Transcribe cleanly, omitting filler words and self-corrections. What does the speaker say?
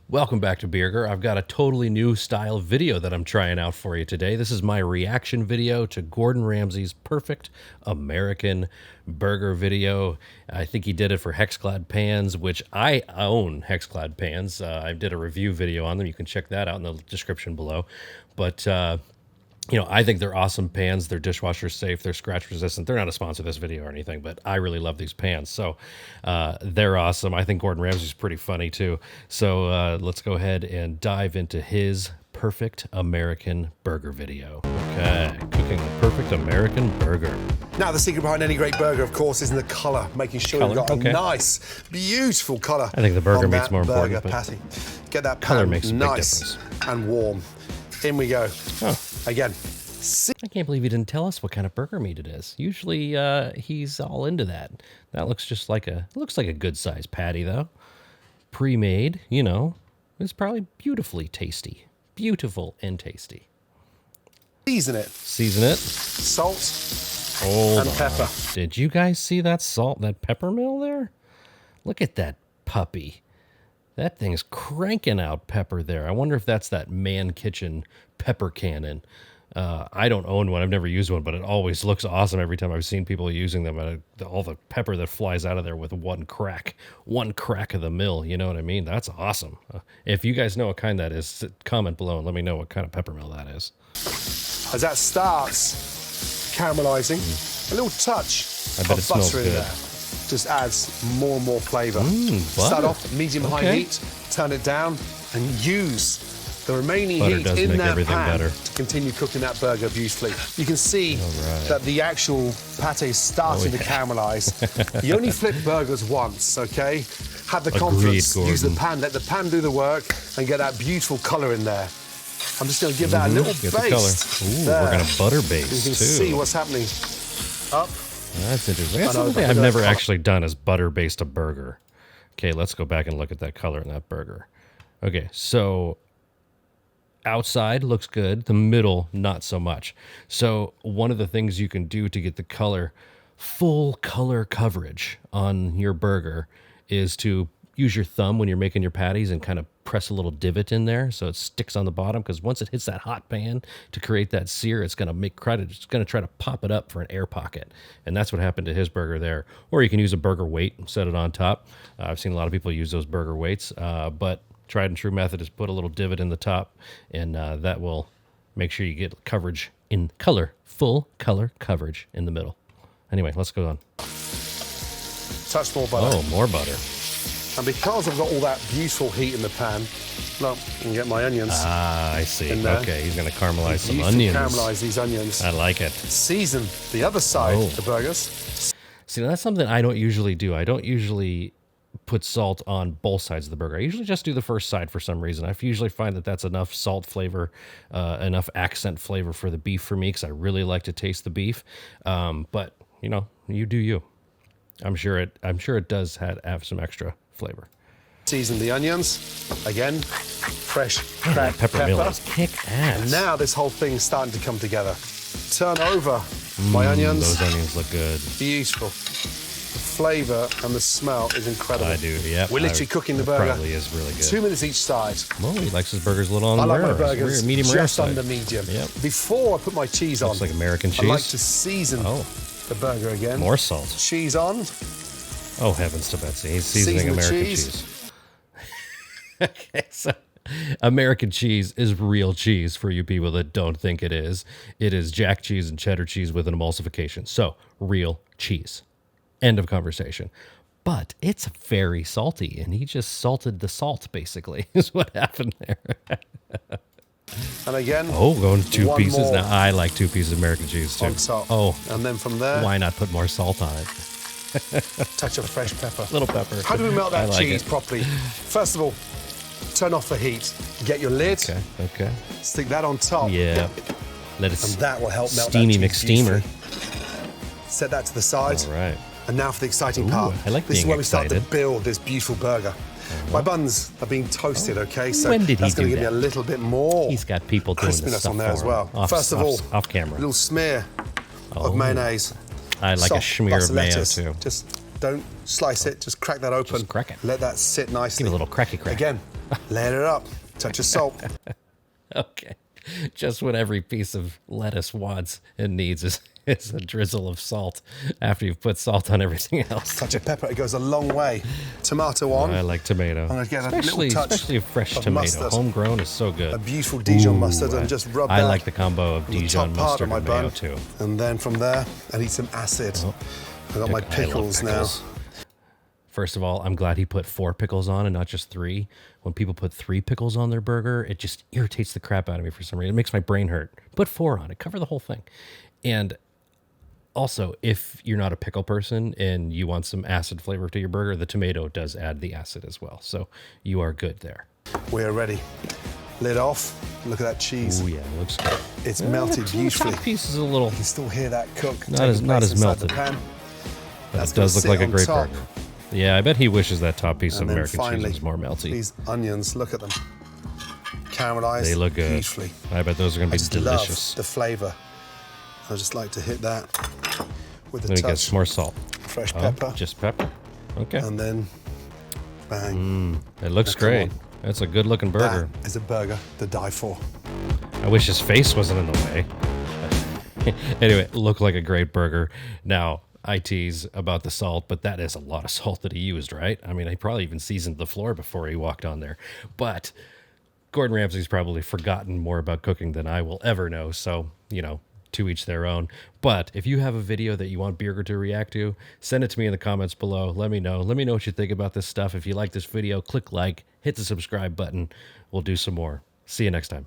Welcome back to Burger. I've got a totally new style video that I'm trying out for you today. This is my reaction video to Gordon Ramsay's perfect American burger video. I think he did it for Hexclad pans, which I own Hexclad pans. I did a review video on them. You can check that out in the description below. But you know, I think they're awesome pans. They're dishwasher safe. They're scratch resistant. They're not a sponsor of this video or anything, but I really love these pans. So they're awesome. I think Gordon Ramsay's pretty funny too. So let's go ahead and dive into his perfect American burger video. Okay, cooking the perfect American burger. Now, the secret behind any great burger, of course, is in the colour, making sure you've got a nice, beautiful colour. I think the burger meat's more important. But patty. Get that pan color makes a big nice difference. And warm. In we go. Oh. Again. I can't believe he didn't tell us what kind of burger meat it is. Usually he's all into that. That looks just like a good sized patty though. Pre-made, you know. It's probably beautifully tasty. Beautiful and tasty. Season it. Season it. Salt and pepper. Did you guys see that salt, that pepper mill there? Look at that puppy. That thing's cranking out pepper there. I wonder if that's that Man Kitchen pepper cannon. I don't own one. I've never used one, but it always looks awesome every time I've seen people using them. All the pepper that flies out of there with one crack of the mill. You know what I mean? That's awesome. If you guys know what kind that is, comment below and let me know what kind of pepper mill that is. As that starts caramelizing, a little touch of butter in there just adds more and more flavor. Start off medium-high heat, turn it down, and use the remaining heat in that pan to continue cooking that burger beautifully. You can see that the actual pate is starting to caramelize. You only flip burgers once, okay? Have the confidence, use the pan, let the pan do the work, and get that beautiful color in there. I'm just going to give that a little baste. Ooh, we're going to butter baste, you can see what's happening. Up. That's interesting. That's something I've never actually done is butter baste a burger. Okay, let's go back and look at that color in that burger. Okay, so outside looks good. The middle, not so much. So one of the things you can do to get the color, full color coverage on your burger is to use your thumb when you're making your patties and kind of press a little divot in there so it sticks on the bottom, because once it hits that hot pan to create that sear, it's going to make credit. It's going to try to pop it up for an air pocket. And that's what happened to his burger there. Or you can use a burger weight and set it on top. I've seen a lot of people use those burger weights, but tried and true method is put a little divot in the top, and that will make sure you get coverage in color, full color coverage in the middle. Anyway, let's go on. Touch more butter. Oh, more butter. And because I've got all that beautiful heat in the pan, look, I can get my onions. Ah, I see. Okay, he's going to caramelize some onions. Caramelize these onions. I like it. Season the other side of the burgers. See, now that's something I don't usually do. I don't usually put salt on both sides of the burger. I usually just do the first side for some reason. I usually find that that's enough salt flavor, enough accent flavor for the beef for me, because I really like to taste the beef. But you know, you do you. I'm sure it does have some extra flavor. Season the onions again. Fresh cracked pepper. Kick ass. And now this whole thing's starting to come together. Turn over my onions. Those onions look good. Beautiful. The flavor and the smell is incredible. I do, yeah. We're literally cooking the burger. Probably is really good. 2 minutes each side. Well, he likes his burgers a little on the rare. I like my burgers medium rare just under medium. Yep. Before I put my cheese on, looks like American cheese. I like to season the burger again. More salt. Cheese on. Oh, heavens to Betsy. He's seasoning American cheese. Okay, so American cheese is real cheese for you people that don't think it is. It is jack cheese and cheddar cheese with an emulsification. So, real cheese. End of conversation. But it's very salty, and he just salted the salt, basically, is what happened there. And again, going 2 pieces. Now, I like 2 pieces of American cheese, too. On top. Oh. And then from there, why not put more salt on it? Touch of fresh pepper. Little pepper. How do we melt that cheese properly? First of all, turn off the heat. Get your lid. Okay. Stick that on top. Yeah. Let it and that will help melt steamy that cheese McSteamer. Set that to the side. All right. And now for the exciting part. I like this is being where we start excited. to build this beautiful burger. My buns are being toasted, okay? So when did that's he going do to give that? me a little bit more. He's got people doing this crispiness stuff on there as well. First of all, off camera. A little smear of mayonnaise. I like a smear of mayo lettuce. too. Just don't slice it. Just crack that open. Just crack it. Let that sit nicely. Give it a little cracky crack. Again, Layer it up. Touch of salt. Okay. Just what every piece of lettuce wants and needs is a drizzle of salt after you've put salt on everything else. Touch of pepper. It goes a long way. Tomato on. I like tomato. I'm going to get a little touch especially a fresh of tomato. mustard. Homegrown is so good. A beautiful Dijon mustard, and just rub that. I like the combo of on the Dijon top part mustard of my and mayo bun. too. And then from there, I need some acid. I got my pickles now. First of all, I'm glad he put 4 pickles on and not just 3. When people put 3 pickles on their burger, it just irritates the crap out of me for some reason. It makes my brain hurt. Put 4 on it. Cover the whole thing. And also, if you're not a pickle person and you want some acid flavor to your burger, the tomato does add the acid as well. So you are good there. We're ready. Lid off. Look at that cheese. Oh yeah, it looks good. It's melted beautifully. The top piece is a little. You can still hear that cook. Not as melted. But it does look like a great top. burger. Yeah, I bet he wishes that top piece of And then American cheese finally, was more melty. These onions, look at them. Caramelized. They look good. Beautifully. I bet those are going to I be just delicious. love the flavor. I just like to hit that with a Let me get touch some more salt. fresh Oh, pepper. just pepper. Okay. And then bang. It looks Now, come great. on. That's a good looking burger. That is a burger to die for. I wish his face wasn't in the way. Anyway, it looked like a great burger. Now, I tease about the salt, but that is a lot of salt that he used, right? I mean, he probably even seasoned the floor before he walked on there. But Gordon Ramsay's probably forgotten more about cooking than I will ever know. So, to each their own. But if you have a video that you want Burger to react to, send it to me in the comments below. Let me know. Let me know what you think about this stuff. If you like this video, click like, hit the subscribe button. We'll do some more. See you next time.